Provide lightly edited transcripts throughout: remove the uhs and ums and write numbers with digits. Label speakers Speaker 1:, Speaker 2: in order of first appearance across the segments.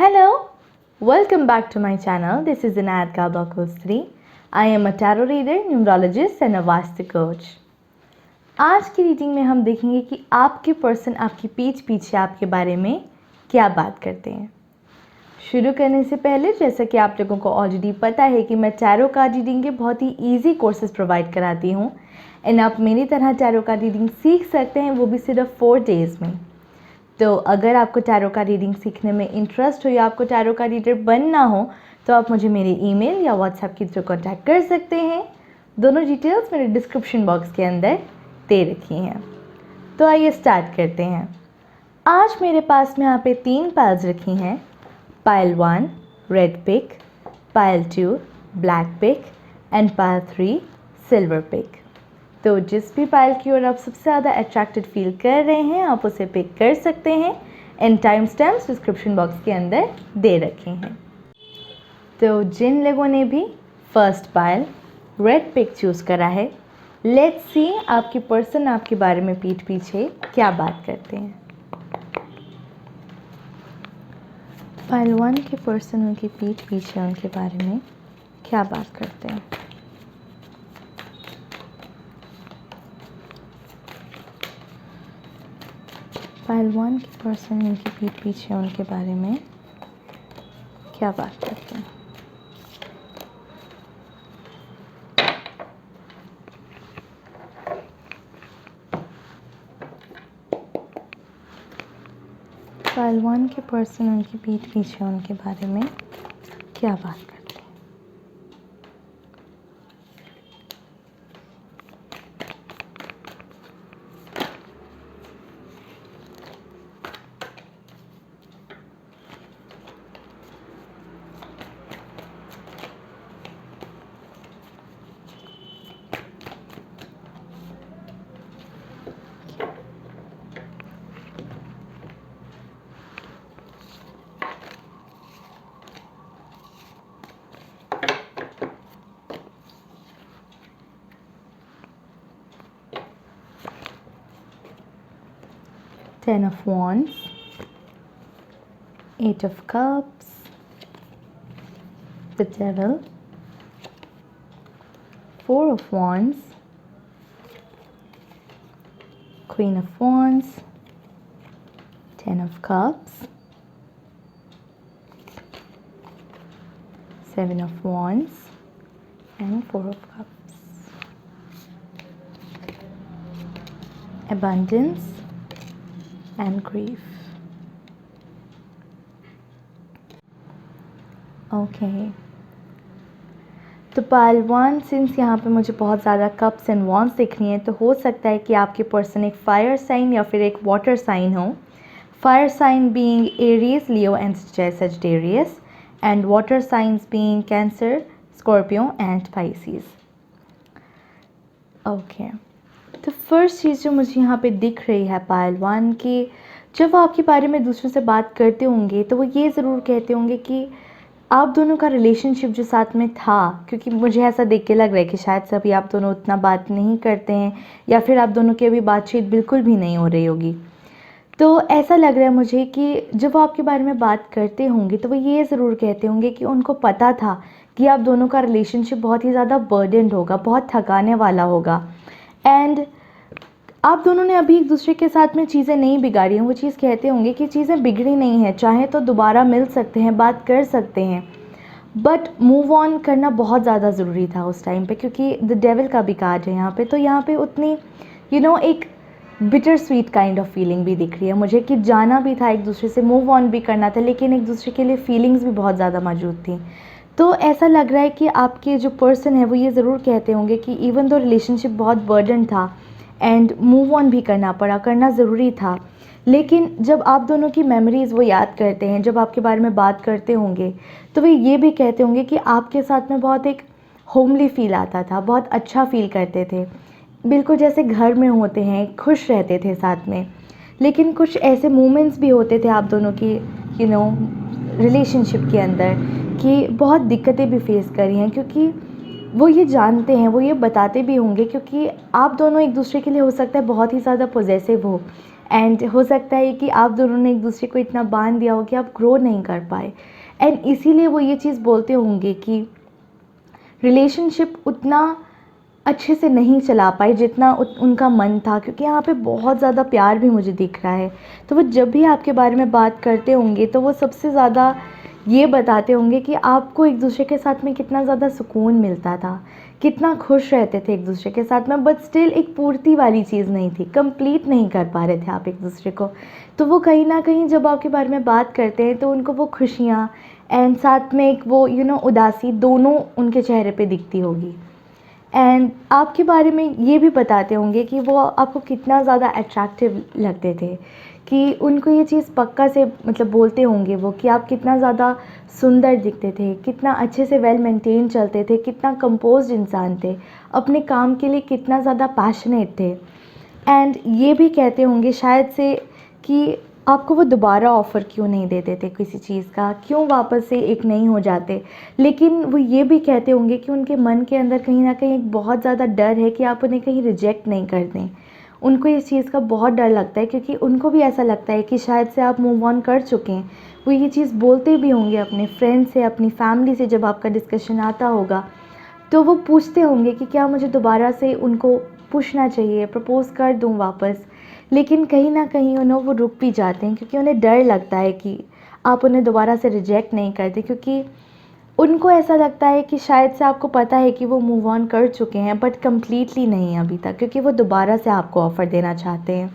Speaker 1: Hello, welcome back to my channel. This is Inayat Gaba Khosri. I am a tarot reader, numerologist and a Vastu coach. आज की reading में हम देखेंगे कि आपके person आपकी पीठ पीछे आपके बारे में क्या बात करते हैं। शुरू करने से पहले जैसा कि आप लोगों को ऑलरेडी पता है कि मैं टैरो कार्ड रीडिंग के बहुत ही इजी कोर्सेज प्रोवाइड कराती हूँ एंड आप मेरी तरह टैरो कार्ड रीडिंग सीख सकते हैं, वो भी सिर्फ 4 डेज़ में। तो अगर आपको टैरो का रीडिंग सीखने में इंटरेस्ट हो या आपको टैरो का रीडर बनना हो तो आप मुझे मेरे ईमेल या व्हाट्सएप के थ्रू कॉन्टैक्ट कर सकते हैं। दोनों डिटेल्स मेरे डिस्क्रिप्शन बॉक्स के अंदर दे रखी हैं। तो आइए स्टार्ट करते हैं। आज मेरे पास में यहाँ पे 3 पाइल्स रखी हैं। Pile 1 red pick, pile 2 black pick and pile 3 silver pick. तो जिस भी पाइल की ओर आप सबसे ज़्यादा अट्रैक्टेड फील कर रहे हैं आप उसे पिक कर सकते हैं and time stamps description box के अंदर दे रखे हैं। तो जिन लोगों ने भी first pile red pick choose करा है, लेट्स सी आपकी पर्सन आपके बारे में पीठ पीछे क्या बात करते हैं। पाइल 1 के पर्सन उनकी पीठ पीछे उनके बारे में क्या बात करते हैं। पाइल 1 के पर्सन उनकी पीठ पीछे उनके बारे में क्या बात करते हैं। पाइल 1 के पर्सन उनकी पीठ पीछे उनके बारे में क्या बात करते हैं। Ten of Wands, 8 of Cups, the Devil, 4 of Wands, Queen of Wands, 10 of Cups, 7 of Wands and 4 of Cups. Abundance and grief. Okay. तो पाइल 1 सिंस यहाँ पे मुझे बहुत ज़्यादा कप्स एंड वॉन्ड्स दिख रही हैं तो हो सकता है कि आपके पर्सन एक फायर साइन या फिर एक वाटर साइन हो। Fire sign being Aries, Leo and Sagittarius and water signs being Cancer, Scorpio and Pisces. Okay, तो फर्स्ट चीज़ जो मुझे यहाँ पे दिख रही है पाइल 1 की, जब वो आपके बारे में दूसरों से बात करते होंगे तो वो ये ज़रूर कहते होंगे कि आप दोनों का रिलेशनशिप जो साथ में था, क्योंकि मुझे ऐसा देख के लग रहा है कि शायद से अभी आप दोनों उतना बात नहीं करते हैं या फिर आप दोनों की अभी बातचीत बिल्कुल भी नहीं हो रही होगी। तो ऐसा लग रहा है मुझे कि जब वो आपके बारे में बात करते होंगे तो वो ये ज़रूर कहते होंगे कि उनको पता था कि आप दोनों का रिलेशनशिप बहुत ही ज़्यादा बर्डनड होगा, बहुत थकाने वाला होगा एंड आप दोनों ने अभी एक दूसरे के साथ में चीज़ें नहीं बिगाड़ी हैं। वो चीज़ कहते होंगे कि चीज़ें बिगड़ी नहीं हैं, चाहे तो दोबारा मिल सकते हैं, बात कर सकते हैं, बट मूव ऑन करना बहुत ज़्यादा ज़रूरी था उस टाइम पे, क्योंकि द डेविल का भी कार्ड है यहाँ पे। तो यहाँ पे उतनी एक bitter sweet kind of feeling भी दिख रही है मुझे कि जाना भी था एक दूसरे से, मूव ऑन भी करना था, लेकिन एक दूसरे के लिए फीलिंग्स भी बहुत ज़्यादा मौजूद थी। तो ऐसा लग रहा है कि आपके जो पर्सन है वो ये ज़रूर कहते होंगे कि इवन दो रिलेशनशिप बहुत बर्डन था एंड मूव ऑन भी करना ज़रूरी था, लेकिन जब आप दोनों की मेमोरीज़ वो याद करते हैं, जब आपके बारे में बात करते होंगे तो वे ये भी कहते होंगे कि आपके साथ में बहुत एक होमली फील आता था, बहुत अच्छा फील करते थे, बिल्कुल जैसे घर में होते हैं, खुश रहते थे साथ में। लेकिन कुछ ऐसे मोमेंट्स भी होते थे आप दोनों की रिलेशनशिप के अंदर कि बहुत दिक्कतें भी फेस करी हैं, क्योंकि वो ये जानते हैं, वो ये बताते भी होंगे, क्योंकि आप दोनों एक दूसरे के लिए हो सकता है बहुत ही ज़्यादा पॉजेसिव हो, एंड हो सकता है कि आप दोनों ने एक दूसरे को इतना बांध दिया हो कि आप ग्रो नहीं कर पाए, एंड इसीलिए वो ये चीज़ बोलते होंगे कि रिलेशनशिप उतना अच्छे से नहीं चला पाई जितना उनका मन था, क्योंकि यहाँ पे बहुत ज़्यादा प्यार भी मुझे दिख रहा है। तो वो जब भी आपके बारे में बात करते होंगे तो वो सबसे ज़्यादा ये बताते होंगे कि आपको एक दूसरे के साथ में कितना ज़्यादा सुकून मिलता था, कितना खुश रहते थे एक दूसरे के साथ में, बट स्टिल एक पूर्ति वाली चीज़ नहीं थी, कंप्लीट नहीं कर पा रहे थे आप एक दूसरे को। तो वो कहीं ना कहीं जब आपके बारे में बात करते हैं तो उनको वो खुशियाँ एंड साथ में एक वो उदासी दोनों उनके चेहरे पे दिखती होगी। एंड आपके बारे में ये भी बताते होंगे कि वो आपको कितना ज़्यादा अट्रैक्टिव लगते थे, कि उनको ये चीज़ पक्का से मतलब बोलते होंगे वो कि आप कितना ज़्यादा सुंदर दिखते थे, कितना अच्छे से वेल मेंटेन चलते थे, कितना कंपोज्ड इंसान थे, अपने काम के लिए कितना ज़्यादा पैशनेट थे। एंड ये भी कहते होंगे शायद से कि आपको वो दोबारा ऑफ़र क्यों नहीं देते थे किसी चीज़ का, क्यों वापस से एक नहीं हो जाते। लेकिन वो ये भी कहते होंगे कि उनके मन के अंदर कहीं न कहीं एक बहुत ज़्यादा डर है कि आप उन्हें कहीं रिजेक्ट नहीं कर दें। उनको इस चीज़ का बहुत डर लगता है, क्योंकि उनको भी ऐसा लगता है कि शायद से आप मूव ऑन कर चुके हैं। वो ये चीज़ बोलते भी होंगे अपने फ्रेंड से, अपनी फैमिली से, जब आपका डिस्कशन आता होगा तो वो पूछते होंगे कि क्या मुझे दोबारा से उनको पूछना चाहिए, प्रपोज़ कर दूँ वापस। लेकिन कहीं न कहीं वो रुक भी जाते हैं, क्योंकि उन्हें डर लगता है कि आप उन्हें दोबारा से रिजेक्ट नहीं करते, क्योंकि उनको ऐसा लगता है कि शायद से आपको पता है कि वो मूव ऑन कर चुके हैं, बट कंप्लीटली नहीं अभी तक, क्योंकि वो दोबारा से आपको ऑफ़र देना चाहते हैं।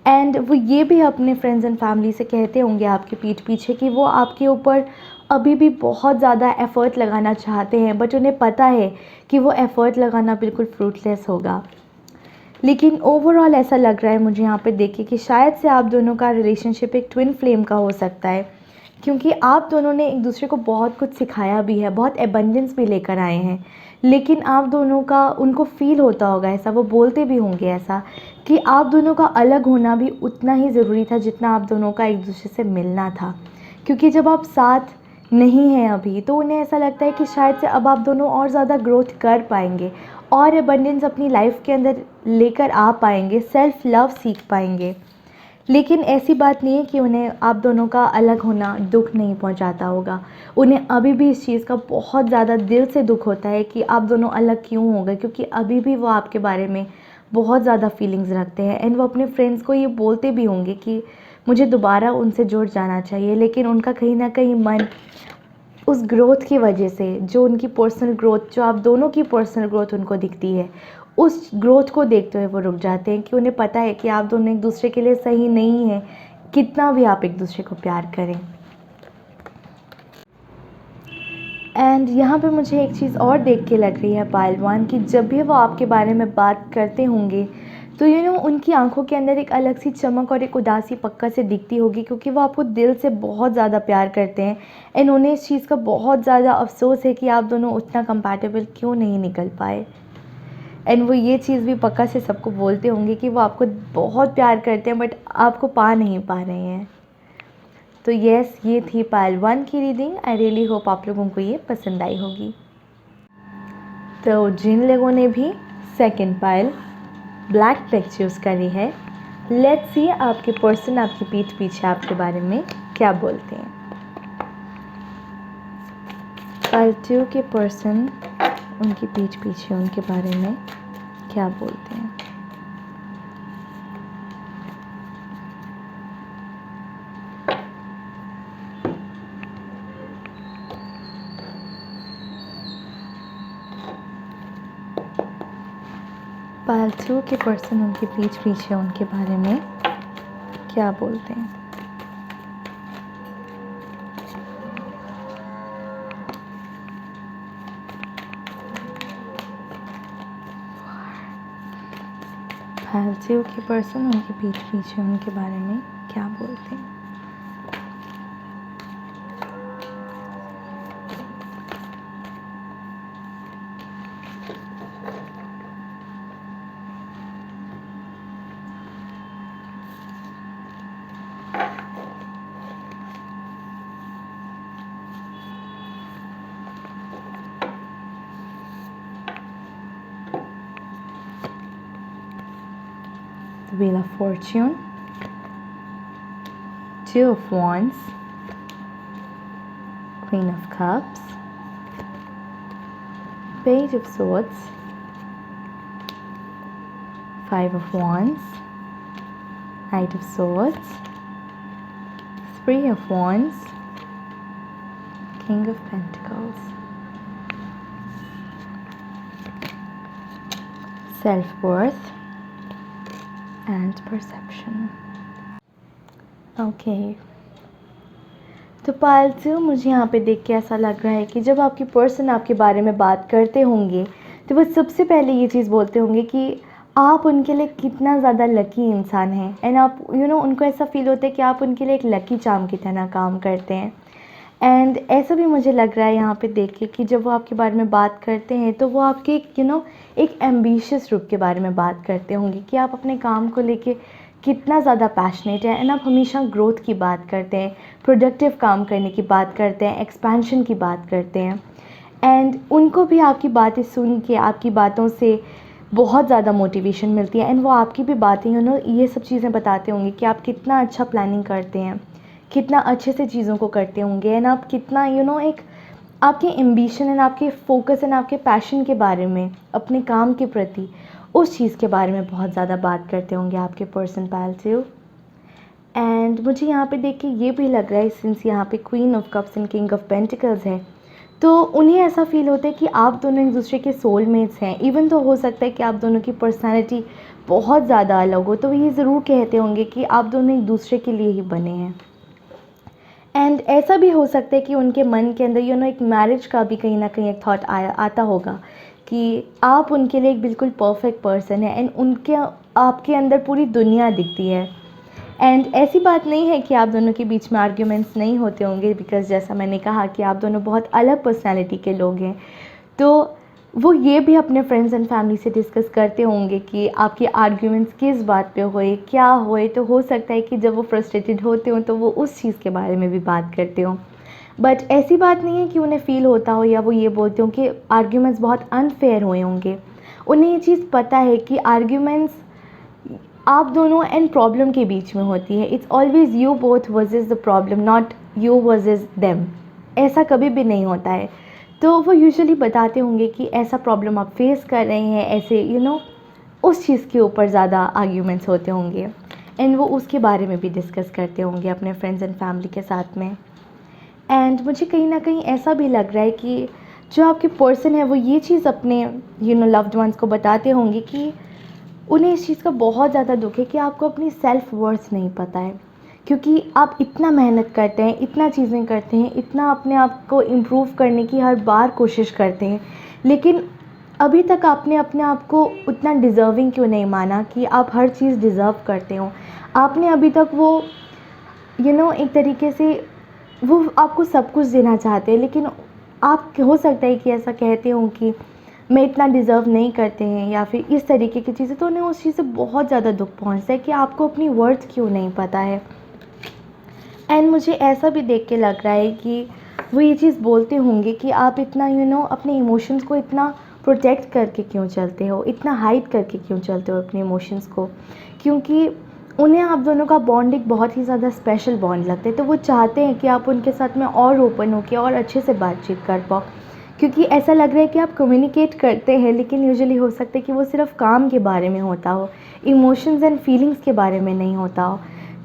Speaker 1: एंड वो ये भी अपने फ्रेंड्स एंड फैमिली से कहते होंगे आपके पीठ पीछे कि वो आपके ऊपर अभी भी बहुत ज़्यादा एफ़र्ट लगाना चाहते हैं, बट उन्हें पता है कि वो एफ़र्ट लगाना बिल्कुल फ्रूटलेस होगा। लेकिन ओवरऑल ऐसा लग रहा है मुझे यहाँ पे देख के कि शायद से आप दोनों का रिलेशनशिप एक ट्विन फ्लेम का हो सकता है, क्योंकि आप दोनों ने एक दूसरे को बहुत कुछ सिखाया भी है, बहुत एबंडेंस भी लेकर आए हैं। लेकिन आप दोनों का उनको फ़ील होता होगा ऐसा, वो बोलते भी होंगे ऐसा, कि आप दोनों का अलग होना भी उतना ही ज़रूरी था जितना आप दोनों का एक दूसरे से मिलना था। क्योंकि जब आप साथ नहीं हैं अभी, तो उन्हें ऐसा लगता है कि शायद से अब आप दोनों और ज़्यादा ग्रोथ कर पाएंगे और एबंडेंस अपनी लाइफ के अंदर लेकर आ पाएंगे, सेल्फ लव सीख पाएंगे। लेकिन ऐसी बात नहीं है कि उन्हें आप दोनों का अलग होना दुःख नहीं पहुंचाता होगा। उन्हें अभी भी इस चीज़ का बहुत ज़्यादा दिल से दुःख होता है कि आप दोनों अलग क्यों हो गए, क्योंकि अभी भी वो आपके बारे में बहुत ज़्यादा फीलिंग्स रखते हैं। एंड वो अपने फ्रेंड्स को ये बोलते भी होंगे कि मुझे दोबारा उनसे जुड़ जाना चाहिए, लेकिन उनका कहीं ना कहीं मन उस ग्रोथ की वजह से, जो उनकी पर्सनल ग्रोथ, जो आप दोनों की पर्सनल ग्रोथ उनको दिखती है, उस ग्रोथ को देखते हुए वो रुक जाते हैं, कि उन्हें पता है कि आप दोनों एक दूसरे के लिए सही नहीं हैं, कितना भी आप एक दूसरे को प्यार करें। एंड यहाँ पे मुझे एक चीज़ और देख के लग रही है पायलवान, कि जब भी वो आपके बारे में बात करते होंगे तो उनकी आंखों के अंदर एक अलग सी चमक और एक उदासी पक्का से दिखती होगी, क्योंकि वो आपको दिल से बहुत ज़्यादा प्यार करते हैं। एंड उन्हें इस चीज़ का बहुत ज़्यादा अफसोस है कि आप दोनों उतना कंपैटिबल क्यों नहीं निकल पाए। एंड वो ये चीज़ भी पक्का से सबको बोलते होंगे कि वो आपको बहुत प्यार करते हैं, बट आपको पा नहीं पा रहे हैं। तो यस, ये थी पायल 1 की रीडिंग। आई रियली होप आप लोगों को ये पसंद आई होगी। तो जिन लोगों ने भी सेकंड पायल ब्लैक डेक चूज़ करी है, लेट्स सी आपके पर्सन आपकी पीठ पीछे आपके बारे में क्या बोलते हैं। पायल 2 के पर्सन उनकी पीठ पीछे उनके बारे में क्या बोलते हैं। पायल 2 के पर्सन उनके पीठ पीछे उनके बारे में क्या बोलते हैं। पायल 2 के पर्सन उनके पीठ पीछे उनके बारे में क्या बोलते हैं। the Wheel of Fortune, Two of Wands, Queen of Cups, Page of Swords, Five of Wands, Knight of Swords, Three of Wands, King of Pentacles. Self-worth and perception. Okay तो पालतू, मुझे यहाँ पे देख के ऐसा लग रहा है कि जब आपकी पर्सन आपके बारे में बात करते होंगे तो वो सबसे पहले ये चीज़ बोलते होंगे कि आप उनके लिए कितना ज़्यादा लकी इंसान हैं, एंड आप उनको ऐसा फील होता है कि आप उनके लिए एक लकी चार्म की तरह काम करते हैं। एंड ऐसा भी मुझे लग रहा है यहाँ पे देख के कि जब वो आपके बारे में बात करते हैं तो वो आपके एक एम्बिशियस रूप के बारे में बात करते होंगे कि आप अपने काम को लेके कितना ज़्यादा पैशनेट है, एंड आप हमेशा ग्रोथ की बात करते हैं, प्रोडक्टिव काम करने की बात करते हैं, एक्सपेंशन की बात करते हैं। एंड उनको भी आपकी बातें सुन के, आपकी बातों से बहुत ज़्यादा मोटिवेशन मिलती है, एंड वो आपकी भी बातें ये सब चीज़ें बताते होंगे कि आप कितना अच्छा प्लानिंग करते हैं, कितना अच्छे से चीज़ों को करते होंगे, एंड आप कितना एक आपके एम्बिशन एंड आपके फोकस एंड आपके पैशन के बारे में, अपने काम के प्रति उस चीज़ के बारे में बहुत ज़्यादा बात करते होंगे आपके पर्सन पालतू। एंड मुझे यहाँ पे देख के ये भी लग रहा है, सिंस यहाँ पे queen of cups and king of pentacles है, तो उन्हें ऐसा फील होता है कि आप दोनों एक दूसरे के सोलमेट्स हैं। इवन तो हो सकता है कि आप दोनों की पर्सनैलिटी बहुत ज़्यादा अलग हो, तो वो ये ज़रूर कहते होंगे कि आप दोनों एक दूसरे के लिए ही बने हैं। एंड ऐसा भी हो सकता है कि उनके मन के अंदर एक मैरिज का भी कहीं ना कहीं एक थॉट आता होगा कि आप उनके लिए एक बिल्कुल परफेक्ट पर्सन है, एंड उनके आपके अंदर पूरी दुनिया दिखती है। एंड ऐसी बात नहीं है कि आप दोनों के बीच में आर्ग्यूमेंट्स नहीं होते होंगे, बिकॉज़ जैसा मैंने कहा कि आप दोनों बहुत अलग पर्सनालिटी के लोग हैं, तो वो ये भी अपने फ्रेंड्स एंड फैमिली से डिस्कस करते होंगे कि आपके आर्ग्यूमेंट्स किस बात पे हुए, क्या हुए। तो हो सकता है कि जब वो फ्रस्ट्रेटेड होते हों तो वो उस चीज़ के बारे में भी बात करते हों। बट ऐसी बात नहीं है कि उन्हें फ़ील होता हो या वो ये बोलते हों कि आर्ग्यूमेंट्स बहुत अनफेयर हुए होंगे। उन्हें ये चीज़ पता है कि आर्ग्यूमेंट्स आप दोनों एंड प्रॉब्लम के बीच में होती है। It's always you both versus the problem, not you versus them. ऐसा कभी भी नहीं होता है। तो वो यूजुअली बताते होंगे कि ऐसा प्रॉब्लम आप फेस कर रहे हैं, ऐसे उस चीज़ के ऊपर ज़्यादा आर्ग्यूमेंट्स होते होंगे, एंड वो उसके बारे में भी डिस्कस करते होंगे अपने फ्रेंड्स एंड फैमिली के साथ में। एंड मुझे कहीं ना कहीं ऐसा भी लग रहा है कि जो आपके पर्सन है वो ये चीज़ अपने लव्ड वंस को बताते होंगे कि उन्हें इस चीज़ का बहुत ज़्यादा दुख है कि आपको अपनी सेल्फ वर्थ नहीं पता है, क्योंकि आप इतना मेहनत करते हैं, इतना चीज़ें करते हैं, इतना अपने आप को इम्प्रूव करने की हर बार कोशिश करते हैं, लेकिन अभी तक आपने अपने आप को उतना डिज़र्विंग क्यों नहीं माना कि आप हर चीज़ डिज़र्व करते हो। आपने अभी तक वो एक तरीके से वो आपको सब कुछ देना चाहते हैं, लेकिन आप हो सकता है कि ऐसा कहते हो कि मैं इतना डिज़र्व नहीं करते हैं या फिर इस तरीके की चीज़ें, तो उन्हें उस चीज़ से बहुत ज़्यादा दुख पहुंचता है कि आपको अपनी वर्थ क्यों नहीं पता है। एंड मुझे ऐसा भी देख के लग रहा है कि वो ये चीज़ बोलते होंगे कि आप इतना अपने इमोशंस को इतना प्रोटेक्ट करके क्यों चलते हो, इतना हाइड करके क्यों चलते हो अपने इमोशंस को, क्योंकि उन्हें आप दोनों का बॉन्ड एक बहुत ही ज़्यादा स्पेशल बॉन्ड लगता है। तो वो चाहते हैं कि आप उनके साथ में और ओपन हो के और अच्छे से बातचीत कर पाओ, क्योंकि ऐसा लग रहा है कि आप कम्युनिकेट करते हैं, लेकिन यूजुअली हो सकता है कि वो सिर्फ काम के बारे में होता हो, इमोशंस एंड फीलिंग्स के बारे में नहीं होता हो।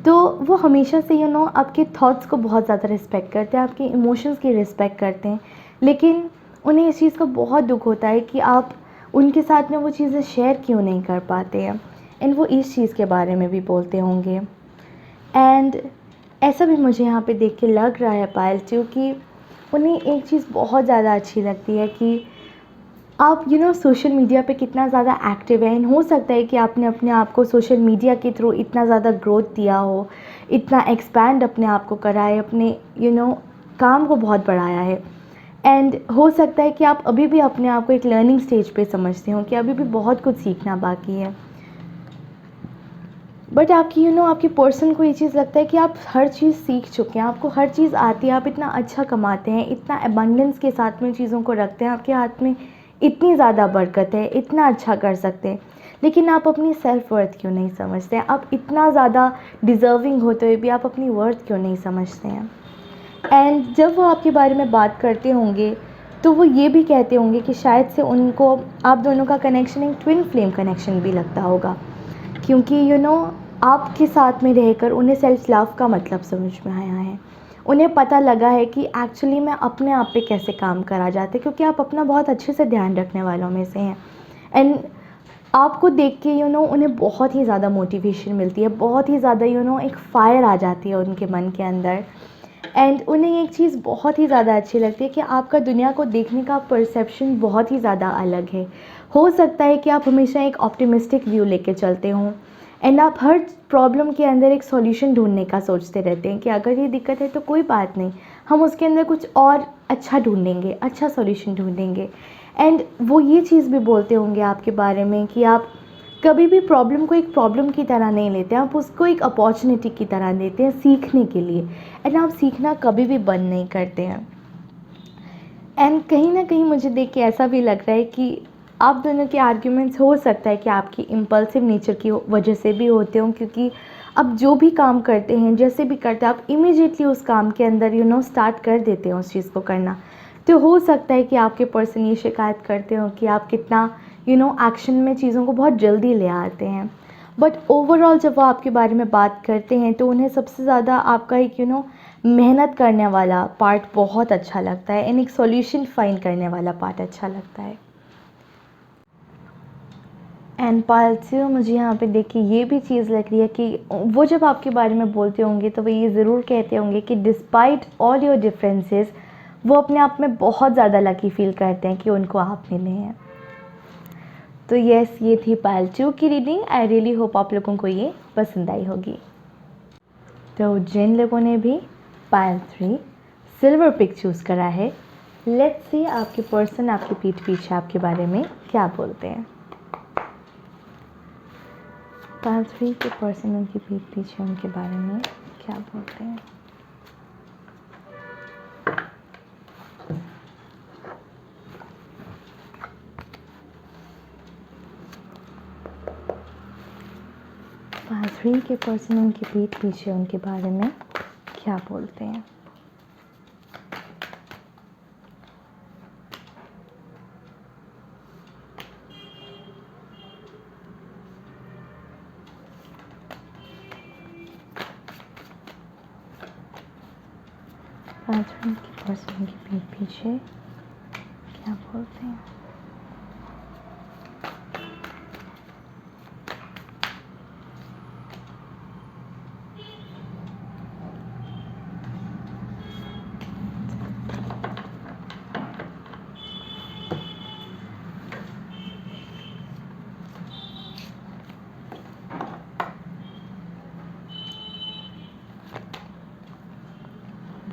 Speaker 1: तो वो हमेशा से आपके थॉट्स को बहुत ज़्यादा रिस्पेक्ट करते हैं, आपके इमोशंस की रिस्पेक्ट करते हैं, लेकिन उन्हें इस चीज़ का बहुत दुख होता है कि आप उनके साथ में वो चीज़ें शेयर क्यों नहीं कर पाते हैं, एंड वो इस चीज़ के बारे में भी बोलते होंगे। एंड ऐसा भी मुझे यहाँ पे देख के लग रहा है पायल, क्योंकि उन्हें एक चीज़ बहुत ज़्यादा अच्छी लगती है कि आप सोशल मीडिया पे कितना ज़्यादा एक्टिव है, एंड हो सकता है कि आपने अपने आप को सोशल मीडिया के थ्रू इतना ज़्यादा ग्रोथ दिया हो, इतना एक्सपैंड अपने आप को करा है, अपने काम को बहुत बढ़ाया है। एंड हो सकता है कि आप अभी भी अपने आप को एक लर्निंग स्टेज पे समझते हो कि अभी भी बहुत कुछ सीखना बाकी है, बट आपकी आपके पर्सन को ये चीज़ लगता है कि आप हर चीज़ सीख चुके हैं, आपको हर चीज़ आती है, आप इतना अच्छा कमाते हैं, इतना अबंडेंस के साथ में चीज़ों को रखते हैं, आपके हाथ में इतनी ज़्यादा बरकत है, इतना अच्छा कर सकते हैं, लेकिन आप अपनी सेल्फ वर्थ क्यों नहीं समझते हैं? आप इतना ज़्यादा डिज़र्विंग होते हुए भी आप अपनी वर्थ क्यों नहीं समझते हैं? एंड जब वो आपके बारे में बात करते होंगे तो वो ये भी कहते होंगे कि शायद से उनको आप दोनों का कनेक्शन एक ट्विन फ्लेम कनेक्शन भी लगता होगा, क्योंकि आपके साथ में रहकर उन्हें सेल्फ लव का मतलब समझ में आया है। उन्हें पता लगा है कि एक्चुअली में अपने आप पे कैसे काम करा जाता है, क्योंकि आप अपना बहुत अच्छे से ध्यान रखने वालों में से हैं। एंड आपको देख के उन्हें बहुत ही ज़्यादा मोटिवेशन मिलती है, बहुत ही ज़्यादा एक फ़ायर आ जाती है उनके मन के अंदर। एंड उन्हें एक चीज़ बहुत ही ज़्यादा अच्छी लगती है कि आपका दुनिया को देखने का परसेप्शन बहुत ही ज़्यादा अलग है। हो सकता है कि आप हमेशा एक ऑप्टिमिस्टिक व्यू लेके चलते हों एंड आप हर प्रॉब्लम के अंदर एक सॉल्यूशन ढूंढने का सोचते रहते हैं कि अगर ये दिक्कत है तो कोई बात नहीं, हम उसके अंदर कुछ और अच्छा ढूंढेंगे, अच्छा सॉल्यूशन ढूंढेंगे। एंड वो ये चीज़ भी बोलते होंगे आपके बारे में कि आप कभी भी प्रॉब्लम को एक प्रॉब्लम की तरह नहीं लेते, आप उसको एक अपॉर्चुनिटी की तरह लेते हैं सीखने के लिए। एंड आप सीखना कभी भी बंद नहीं करते हैं। एंड कहीं ना कहीं मुझे देख के ऐसा भी लग रहा है कि आप दोनों के आर्ग्यूमेंट्स हो सकता है कि आपकी इम्पल्सिव नेचर की वजह से भी होते हों, क्योंकि अब जो भी काम करते हैं, जैसे भी करते हैं, आप इमीडिएटली उस काम के अंदर स्टार्ट कर देते हैं उस चीज़ को करना। तो हो सकता है कि आपके पर्सन ये शिकायत करते हो कि आप कितना एक्शन में चीज़ों को बहुत जल्दी ले आते हैं। बट ओवरऑल जब वो आपके बारे में बात करते हैं तो उन्हें सबसे ज़्यादा आपका एक मेहनत करने वाला पार्ट बहुत अच्छा लगता है एंड एक सॉल्यूशन फाइंड करने वाला पार्ट अच्छा लगता है। एंड पालतू मुझे यहाँ पे देखिए ये भी चीज़ लग रही है कि वो जब आपके बारे में बोलते होंगे तो वो ये ज़रूर कहते होंगे कि डिस्पाइट ऑल योर डिफरेंसेस वो अपने आप में बहुत ज़्यादा लकी फील करते हैं कि उनको आप मिले हैं। तो यस, ये थी पालतू की रीडिंग। आई रियली होप आप लोगों को ये पसंद आई होगी। तो जिन लोगों ने भी पायल 3 सिल्वर पिक चूज़ करा है, लेट्स सी आपके पर्सन आपके पीठ पीछे आपके बारे में क्या बोलते हैं। पायल 3 के पर्सन उनकी पीठ पीछे उनके बारे में क्या बोलते हैं। पायल 3 के पर्सन उनकी पीठ पीछे उनके बारे में क्या बोलते हैं। पायल 3 के पर्सन उनकी पीठ पीछे क्या बोलते हैं।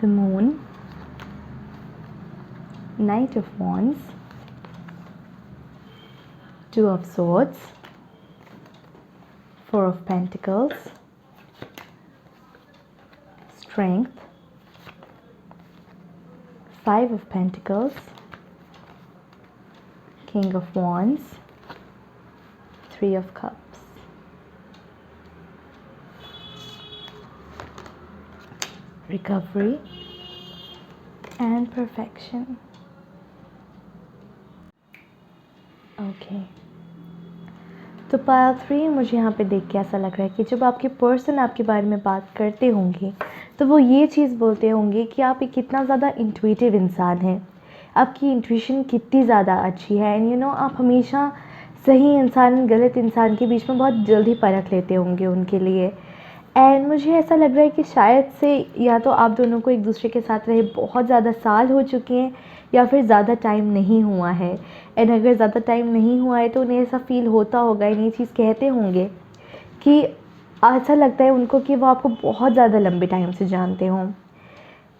Speaker 1: The Moon, Knight of Wands, Two of Swords, Four of Pentacles, Strength, Five of Pentacles, King of Wands, Three of Cups. Recovery and perfection. Okay, तो पायल 3 मुझे यहाँ पे देख के ऐसा लग रहा है कि जब आपके पर्सन आपके बारे में बात करते होंगे तो वो ये चीज़ बोलते होंगे कि आप एक कितना ज़्यादा इंट्यूटिव इंसान हैं, आपकी इंट्यूशन कितनी ज़्यादा अच्छी है एंड आप हमेशा सही इंसान गलत इंसान के बीच में बहुत जल्दी परख लेते होंगे उनके लिए। एंड मुझे ऐसा लग रहा है कि शायद से या तो आप दोनों को एक दूसरे के साथ रहे बहुत ज़्यादा साल हो चुके हैं या फिर ज़्यादा टाइम नहीं हुआ है। एंड अगर ज़्यादा टाइम नहीं हुआ है तो उन्हें ऐसा फ़ील होता होगा, ये चीज़ कहते होंगे कि ऐसा लगता है उनको कि वो आपको बहुत ज़्यादा लंबे टाइम से जानते हों।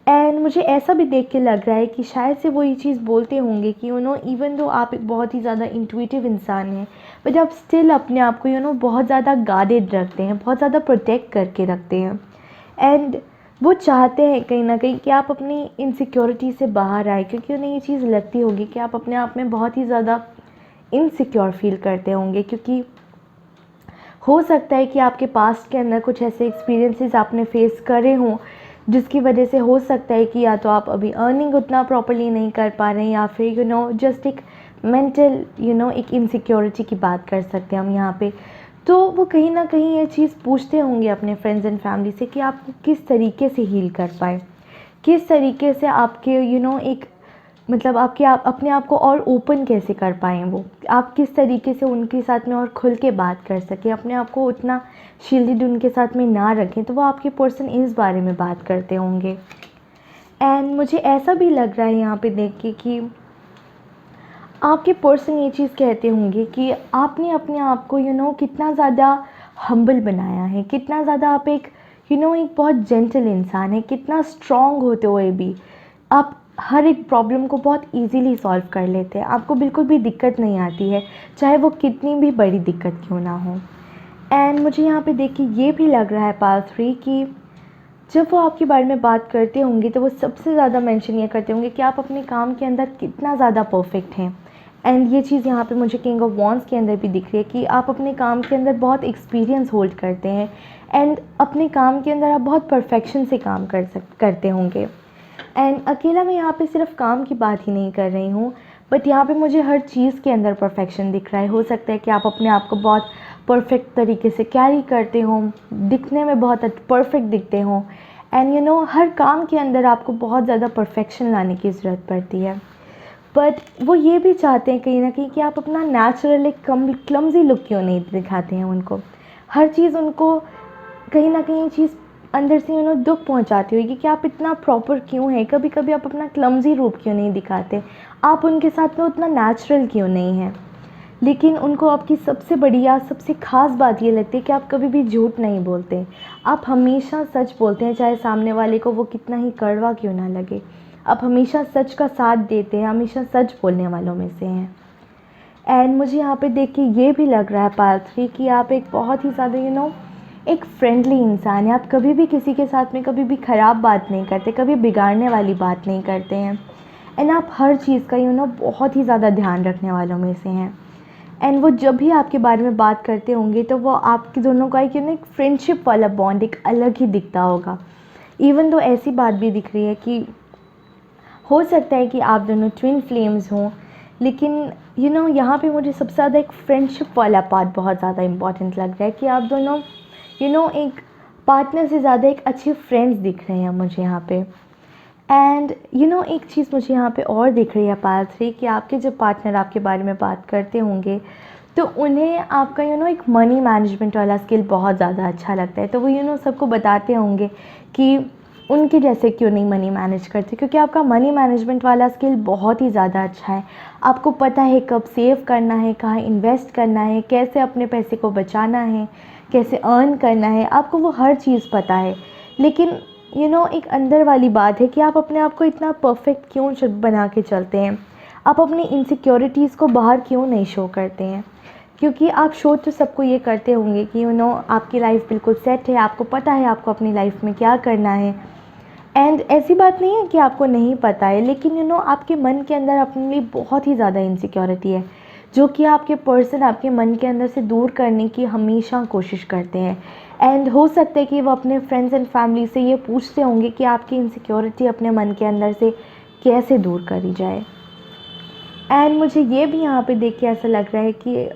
Speaker 1: एंड मुझे ऐसा भी देख के लग रहा है कि शायद से वो ये चीज़ बोलते होंगे कि इवन दो आप एक बहुत ही ज़्यादा इंट्यूटिव इंसान हैं बट आप स्टिल अपने आप को बहुत ज़्यादा गार्डेड रखते हैं, बहुत ज़्यादा प्रोटेक्ट करके रखते हैं। एंड वो चाहते हैं कहीं न कहीं कि आप अपनी इनसिक्योरिटी से बाहर आएँ, क्योंकि उन्हें ये चीज़ लगती होगी कि आप अपने आप में बहुत ही ज़्यादा इनसिक्योर फ़ील करते होंगे, क्योंकि हो सकता है कि आपके पास्ट के अंदर कुछ ऐसे एक्सपीरियंसेस आपने फेस करे हों, जिसकी वजह से हो सकता है कि या तो आप अभी अर्निंग उतना प्रॉपर्ली नहीं कर पा रहे हैं, या फिर जस्ट एक मेंटल एक इनसिक्योरिटी की बात कर सकते हैं हम यहाँ पे। तो वो कहीं न कहीं ये चीज़ पूछते होंगे अपने फ्रेंड्स एंड फैमिली से कि आप किस तरीके से हील कर पाएँ, किस तरीके से आपके एक मतलब आपके आप अपने आप को और ओपन कैसे कर पाएँ वो? आप किस तरीके से उनके साथ में और खुल के बात कर सकें, अपने आप को उतना शील्डेड उनके साथ में ना रखें, तो वो आपके पर्सन इस बारे में बात करते होंगे। एंड मुझे ऐसा भी लग रहा है यहाँ पे देख के कि आपके पर्सन ये चीज़ कहते होंगे कि आपने अपने आप को कितना ज़्यादा हम्बल बनाया है, कितना ज़्यादा आप एक एक बहुत जेंटल इंसान है, कितना स्ट्रॉन्ग होते हुए भी आप हर एक प्रॉब्लम को बहुत इजीली सॉल्व कर लेते हैं, आपको बिल्कुल भी दिक्कत नहीं आती है, चाहे वो कितनी भी बड़ी दिक्कत क्यों ना हो। एंड मुझे यहाँ पे देख के ये भी लग रहा है पार्ट 3 कि जब वो आपके बारे में बात करते होंगे तो वो सबसे ज़्यादा मेंशन ये करते होंगे कि आप अपने काम के अंदर कितना ज़्यादा परफेक्ट हैं। एंड ये चीज़ यहाँ पे मुझे किंग ऑफ वॉन्ड्स के अंदर भी दिख रही है कि आप अपने काम के अंदर बहुत एक्सपीरियंस होल्ड करते हैं, एंड अपने काम के अंदर आप बहुत परफेक्शन से काम करते होंगे। एंड अकेला मैं यहाँ पे सिर्फ काम की बात ही नहीं कर रही हूँ, बट यहाँ पे मुझे हर चीज़ के अंदर परफेक्शन दिख रहा है। हो सकता है कि आप अपने आप को बहुत परफेक्ट तरीके से कैरी करते हों, दिखने में बहुत परफेक्ट दिखते हों, एंड हर काम के अंदर आपको बहुत ज़्यादा परफेक्शन लाने की ज़रूरत पड़ती है। बट वो ये भी चाहते हैं कहीं ना कहीं कि आप अपना नेचुरल एक क्लमजी लुक क्यों नहीं दिखाते हैं उनको। हर चीज़ उनको कहीं ना कहीं ये चीज़ अंदर से दुख पहुंचाती होगी कि आप इतना प्रॉपर क्यों हैं, कभी कभी आप अपना क्लमजी रूप क्यों नहीं दिखाते, आप उनके साथ में उतना नेचुरल क्यों नहीं हैं। लेकिन उनको आपकी सबसे बढ़िया सबसे ख़ास बात ये लगती है कि आप कभी भी झूठ नहीं बोलते, आप हमेशा सच बोलते हैं, चाहे सामने वाले को वो कितना ही कड़वा क्यों ना लगे। आप हमेशा सच का साथ देते हैं, हमेशा सच बोलने वालों में से हैं। एंड मुझे यहाँ पे देख के ये भी लग रहा है पार्ट 3 कि आप एक बहुत ही ज़्यादा एक फ्रेंडली इंसान है। आप कभी भी किसी के साथ में कभी भी ख़राब बात नहीं करते, कभी बिगाड़ने वाली बात नहीं करते हैं, एंड आप हर चीज़ का बहुत ही ज़्यादा ध्यान रखने वालों में से हैं। एंड वो जब भी आपके बारे में बात करते होंगे तो वो आपके दोनों का एक फ्रेंडशिप वाला बॉन्ड एक अलग ही दिखता होगा। इवन तो ऐसी बात भी दिख रही है कि हो सकता है कि आप दोनों ट्विन फ्लेम्स हों, लेकिन यहाँ पे मुझे सबसे ज़्यादा एक फ्रेंडशिप वाला पार्ट बहुत ज़्यादा इम्पॉर्टेंट लग रहा है कि आप दोनों एक पार्टनर से ज़्यादा एक अच्छे फ्रेंड्स दिख रहे हैं मुझे यहाँ पे। एंड एक चीज़ मुझे यहाँ पे और दिख रही है पार्ट 3 कि आपके जो पार्टनर आपके बारे में बात करते होंगे तो उन्हें आपका एक मनी मैनेजमेंट वाला स्किल बहुत ज़्यादा अच्छा लगता है, तो वो सबको बताते होंगे कि उनके जैसे क्यों नहीं मनी मैनेज करते, क्योंकि आपका मनी मैनेजमेंट वाला स्किल बहुत ही ज़्यादा अच्छा है। आपको पता है कब सेव करना है, कहाँ इन्वेस्ट करना है, कैसे अपने पैसे को बचाना है, कैसे अर्न करना है, आपको वो हर चीज़ पता है। लेकिन एक अंदर वाली बात है कि आप अपने आप को इतना परफेक्ट क्यों बना के चलते हैं, आप अपनी इनसिक्योरिटीज़ को बाहर क्यों नहीं शो करते हैं। क्योंकि आप शो तो सबको ये करते होंगे कि आपकी लाइफ बिल्कुल सेट है, आपको पता है आपको अपनी लाइफ में क्या करना है। एंड ऐसी बात नहीं है कि आपको नहीं पता है, लेकिन आपके मन के अंदर अपने लिए बहुत ही ज़्यादा इनसिक्योरिटी है, जो कि आपके पर्सन आपके मन के अंदर से दूर करने की हमेशा कोशिश करते हैं। एंड हो सकता है कि वो अपने फ्रेंड्स एंड फैमिली से ये पूछते होंगे कि आपकी इनसिक्योरिटी अपने मन के अंदर से कैसे दूर करी जाए। एंड मुझे ये भी यहाँ पे देख के ऐसा लग रहा है कि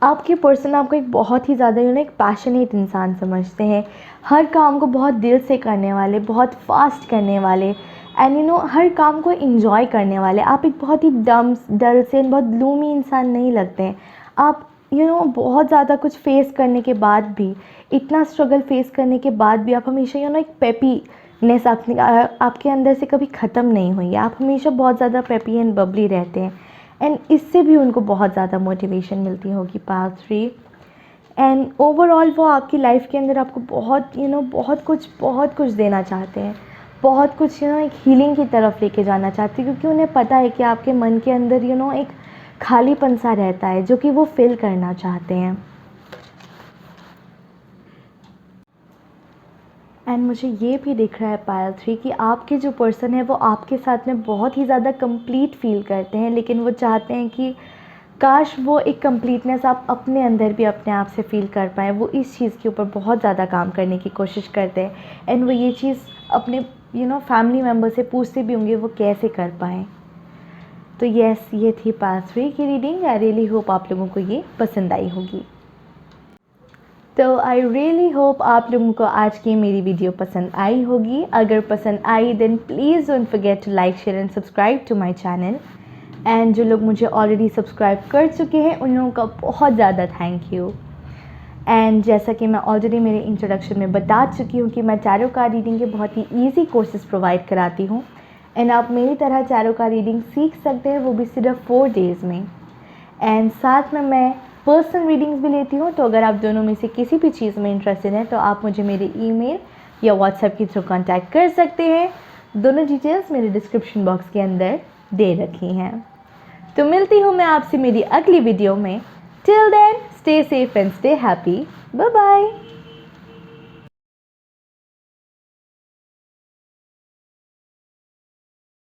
Speaker 1: आपके पर्सन आपको एक बहुत ही ज़्यादा एक पैशनेट इंसान समझते हैं, हर काम को बहुत दिल से करने वाले, बहुत फास्ट करने वाले, एंड हर काम को एंजॉय करने वाले। आप एक बहुत ही डल से बहुत ग्लूमी इंसान नहीं लगते हैं। आप बहुत ज़्यादा कुछ फेस करने के बाद भी, इतना स्ट्रगल फेस करने के बाद भी आप हमेशा एक पेपीनेस आपके अंदर से कभी ख़त्म नहीं हुई है। आप हमेशा बहुत ज़्यादा पेपी एंड बबली रहते हैं, एंड इससे भी उनको बहुत ज़्यादा मोटिवेशन मिलती होगी पार्ट 3। एंड ओवरऑल वो आपकी लाइफ के अंदर आपको बहुत कुछ देना चाहते हैं, बहुत कुछ एक हीलिंग की तरफ लेके जाना चाहते हैं, क्योंकि उन्हें पता है कि आपके मन के अंदर एक खालीपन सा रहता है जो कि वो फिल करना चाहते हैं। एंड मुझे ये भी दिख रहा है पायल 3 कि आपके जो पर्सन है वो आपके साथ में बहुत ही ज़्यादा कंप्लीट फ़ील करते हैं, लेकिन वो चाहते हैं कि काश वो एक कंप्लीटनेस आप अपने अंदर भी अपने आप से फ़ील कर पाएँ। वो इस चीज़ के ऊपर बहुत ज़्यादा काम करने की कोशिश करते हैं एंड वो ये चीज़ अपने फैमिली मेम्बर से पूछते भी होंगे वो कैसे कर पाएँ। तो येस, ये थी पायल 3 की रीडिंग। आई रियली होप आप लोगों को ये पसंद आई होगी। तो आई रियली होप आप लोगों को आज की मेरी वीडियो पसंद आई होगी। अगर पसंद आई then please don't forget to like, share and subscribe to my channel. And जो लोग मुझे ऑलरेडी सब्सक्राइब कर चुके हैं उन लोगों का बहुत ज़्यादा थैंक यू। एंड जैसा कि मैं ऑलरेडी मेरे इंट्रोडक्शन में बता चुकी हूँ कि मैं टैरो कार्ड रीडिंग के बहुत ही ईजी कोर्सेज प्रोवाइड कराती हूँ एंड आप मेरी तरह टैरो कार्ड रीडिंग सीख सकते हैं, वो भी सिर्फ 4 डेज़ में। एंड साथ में मैं पर्सनल रीडिंग्स भी लेती हूँ। तो अगर आप दोनों में से किसी भी चीज़ में इंटरेस्टेड हैं तो आप मुझे मेरे ईमेल या व्हाट्सएप के थ्रू कांटेक्ट कर सकते हैं। दोनों डिटेल्स मेरे डिस्क्रिप्शन बॉक्स के अंदर दे रखी हैं। तो मिलती हूँ मैं आपसे मेरी अगली वीडियो में। Till then stay safe and stay happy. Bye bye.